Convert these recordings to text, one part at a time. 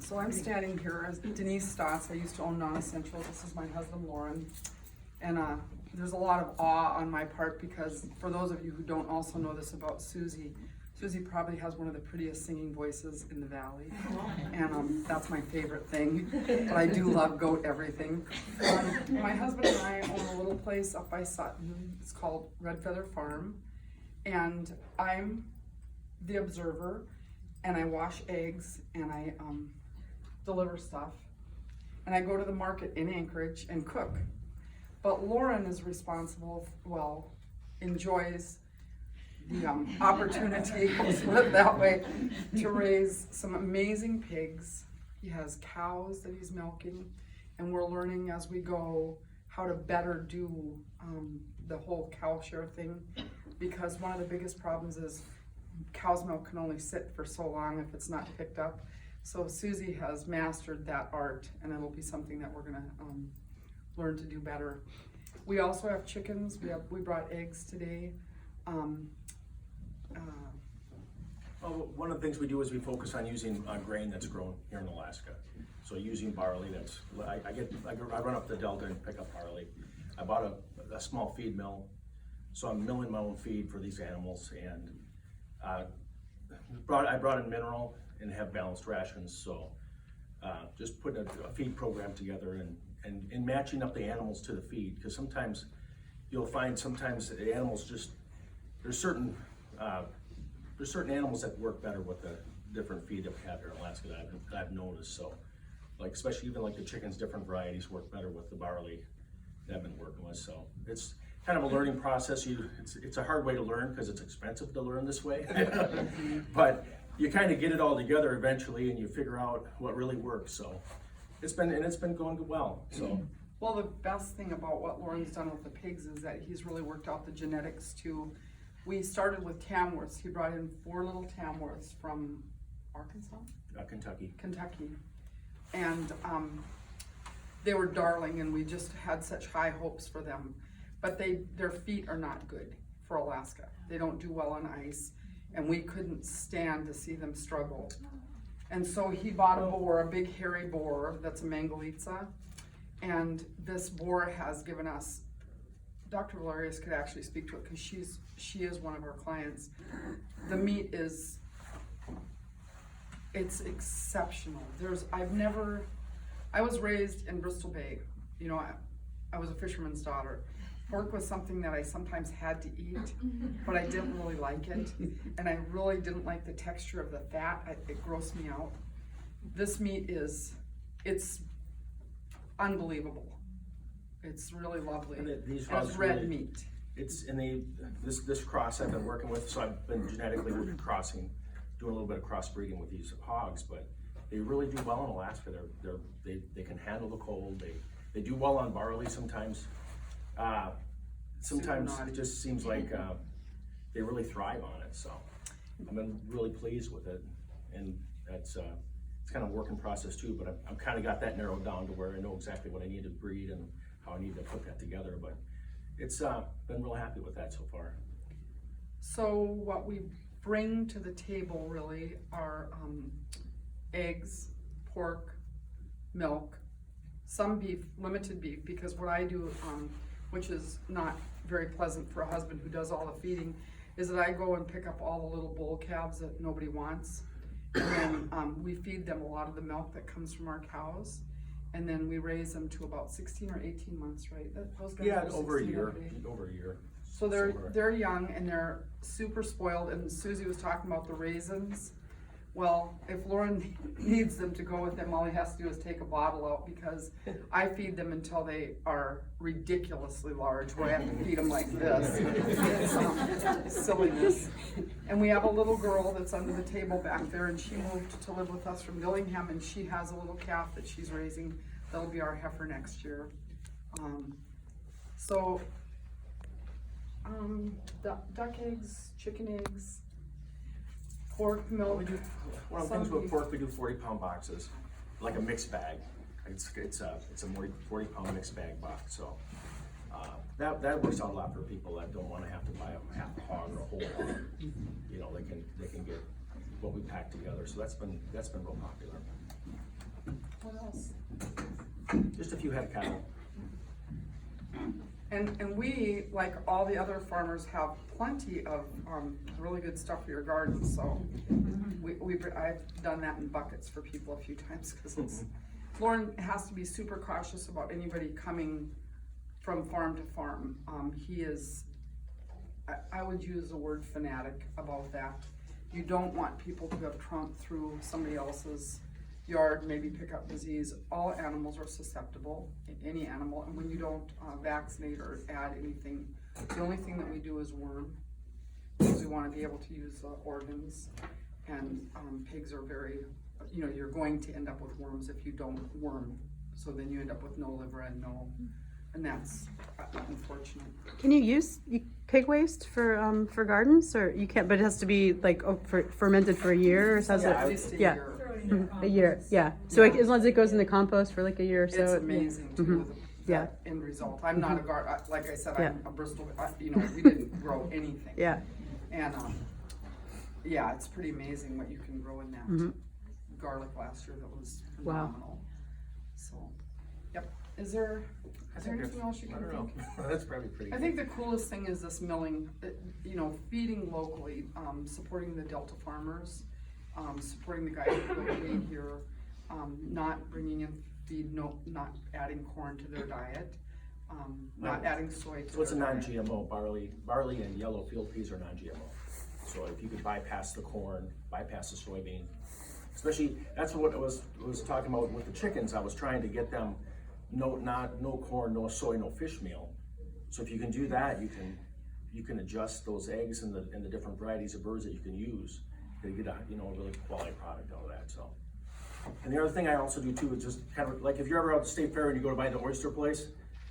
So I'm standing here as Denise Statz. I used to own Non-Essential. This is my husband, Loren. And there's a lot of awe on my part because for those of you who don't also know this about Susie, Susie probably has one of the prettiest singing voices in the valley. And that's my favorite thing. But I do love goat everything. My husband and I own a little place up by Sutton. It's called Red Feather Farm. And I'm the observer. And I wash eggs and I deliver stuff. And I go to the market in Anchorage and cook. But Loren is responsible, well, enjoys the opportunity, let's put it that way, to raise some amazing pigs. He has cows that he's milking, and we're learning as we go how to better do the whole cow share thing, because one of the biggest problems is cow's milk can only sit for so long if it's not picked up. So Susie has mastered that art, and it'll be something that we're gonna learn to do better. We also have chickens. We brought eggs today. Well, one of the things we do is we focus on using grain that's grown here in Alaska. So using barley, I run up the Delta and pick up barley. I bought a small feed mill, so I'm milling my own feed for these animals, and I brought in mineral and have balanced rations. So just putting a feed program together and matching up the animals to the feed, because sometimes you'll find the animals just, there's certain animals that work better with the different feed that we have here in Alaska that I've noticed. So, like especially even like the chickens, different varieties work better with the barley that I've been working with. So it's kind of a learning process. It's a hard way to learn because it's expensive to learn this way, but you kind of get it all together eventually, and you figure out what really works. So it's been going well. So. Well, the best thing about what Loren's done with the pigs is that he's really worked out the genetics too. We started with Tamworths. He brought in 4 little Tamworths from Arkansas? Kentucky. And they were darling, and we just had such high hopes for them. But their feet are not good for Alaska. They don't do well on ice, and we couldn't stand to see them struggle. And so he bought a boar, a big hairy boar that's a Mangalitsa, and this boar has given us, Dr. Valerius could actually speak to it because she is one of our clients. The meat it's exceptional. I was raised in Bristol Bay. You know, I was a fisherman's daughter. Pork was something that I sometimes had to eat, but I didn't really like it. And I really didn't like the texture of the fat. It grossed me out. This meat it's unbelievable. It's really lovely. And it's red really, meat. It's in this cross I've been working with, so I've been genetically crossing, doing a little bit of crossbreeding with these hogs, but they really do well in Alaska. They can handle the cold. They do well on barley sometimes. Sometimes it just seems like they really thrive on it. So I've been really pleased with it, and it's kind of a work in process too. But I've kind of got that narrowed down to where I know exactly what I need to breed and how I need to put that together. But it's been real happy with that so far. So what we bring to the table really are eggs, pork, milk, some beef, limited beef, because what I do, which is not very pleasant for a husband who does all the feeding, is that I go and pick up all the little bull calves that nobody wants, and then we feed them a lot of the milk that comes from our cows, and then we raise them to about 16 or 18 months, right? Those guys are over a 16 year. every day. Over a year. So they're young and they're super spoiled, and Susie was talking about the raisins. Well, if Loren needs them to go with him, all he has to do is take a bottle out, because I feed them until they are ridiculously large, where I have to feed them like this. It's silliness. And we have a little girl that's under the table back there, and she moved to live with us from Dillingham, and she has a little calf that she's raising. That'll be our heifer next year. Duck eggs, chicken eggs, pork, milk. One of the things with pork, we do 40-pound boxes, like a mixed bag. It's a 40-pound mixed bag box. So that works out a lot for people that don't want to have to buy a half a hog or a whole hog. You know, they can get what we pack together. So that's been real popular. few head of cattle. And we, like all the other farmers, have plenty of really good stuff for your garden, so I've done that in buckets for people a few times, because it's, Loren has to be super cautious about anybody coming from farm to farm. He is, I would use the word fanatic about that. You don't want people to have tromped through somebody else's yard, maybe pick up disease. All animals are susceptible, any animal, and when you don't vaccinate or add anything, the only thing that we do is worm, because we want to be able to use organs, and pigs are very, you're going to end up with worms if you don't worm, so then you end up with no liver and that's unfortunate. Can you use pig waste for gardens, or you can't? But it has to be like fermented for a year, or Yeah, at least a year. A year, yeah. So Yeah. like, as long as it goes in the compost for like a year or so. It's amazing too, Yeah. the end result. I'm not a gardener, like I said, Yeah. I'm a Bristol, we didn't grow anything. Yeah. And, yeah, it's pretty amazing what you can grow in that garlic last year. That was Wow. phenomenal. So, yep. Is there anything else you I can don't know. think? That's probably pretty I good. think the coolest thing is this milling, feeding locally, supporting the Delta farmers, supporting the guys who go feed here, not bringing in feed, not adding corn to their diet, not adding soy to So it's a their diet. non-GMO, barley and yellow field peas are non-GMO. So if you could bypass the corn, bypass the soybean, especially, that's what I was talking about with the chickens. I was trying to get them no corn, no soy, no fish meal. So if you can do that, you can adjust those eggs and the different varieties of birds that you can use to get a really quality product out of that. So, and the other thing I also do too is just kind of like, if you're ever out at the state fair and you go to buy the oyster place,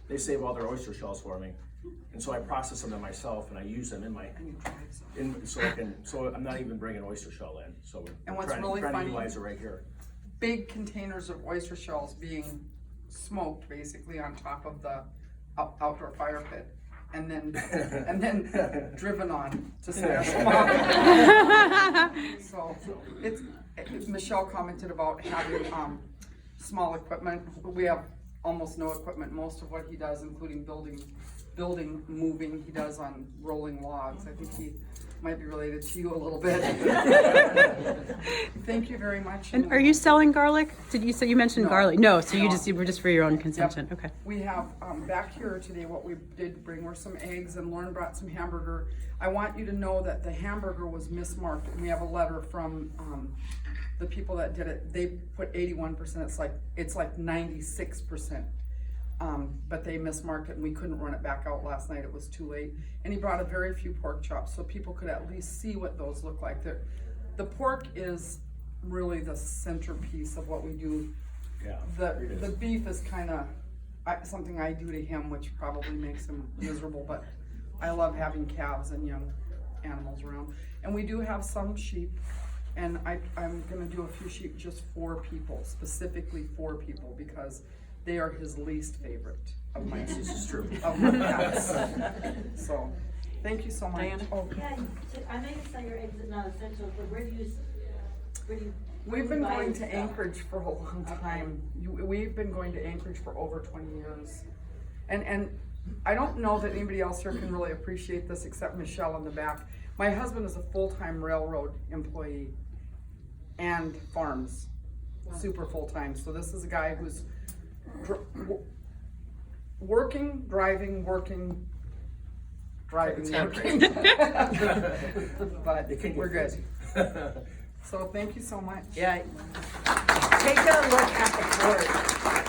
they save all their oyster shells for me, and so I process them myself and I use them in my And you drive some. so I'm not even bringing oyster shell in. So And what's trying really to funny- utilize it right here. Big containers of oyster shells being smoked basically on top of the outdoor fire pit, and then driven on to smash them up. So Michelle commented about having small equipment. We have almost no equipment. Most of what he does, including building, moving, he does on rolling logs. I think he might be related to you a little bit. Thank you very much. And are you selling garlic? You mentioned No. garlic? No. So No. you were just for your own consumption. Yep. Okay. We have, back here today, what we did bring were some eggs, and Loren brought some hamburger. I want you to know that the hamburger was mismarked, and we have a letter from the people that did it. They put 81%, it's like 96%. But they mismarked it, and we couldn't run it back out last night, it was too late. And he brought a very few pork chops, so people could at least see what those look like. The pork is really the centerpiece of what we do. Yeah. The beef is kind of something I do to him, which probably makes him miserable, but I love having calves and young animals around. And we do have some sheep, and I'm gonna do a few sheep just for people, specifically for people, because they are his least favorite of my This is true. of my pets. So, thank you so much. Diana? Oh, Yeah, I know you say your eggs are not essential, but where do you we've been buy going your to stuff? Anchorage for a long time. We've been going to Anchorage for over 20 years. And I don't know that anybody else here can really appreciate this except Michelle in the back. My husband is a full-time railroad employee and farms, super full-time. So this is a guy who's working, driving, working, driving, working. But It can get we're good. busy. So thank you so much. Yeah. Take a look at the board.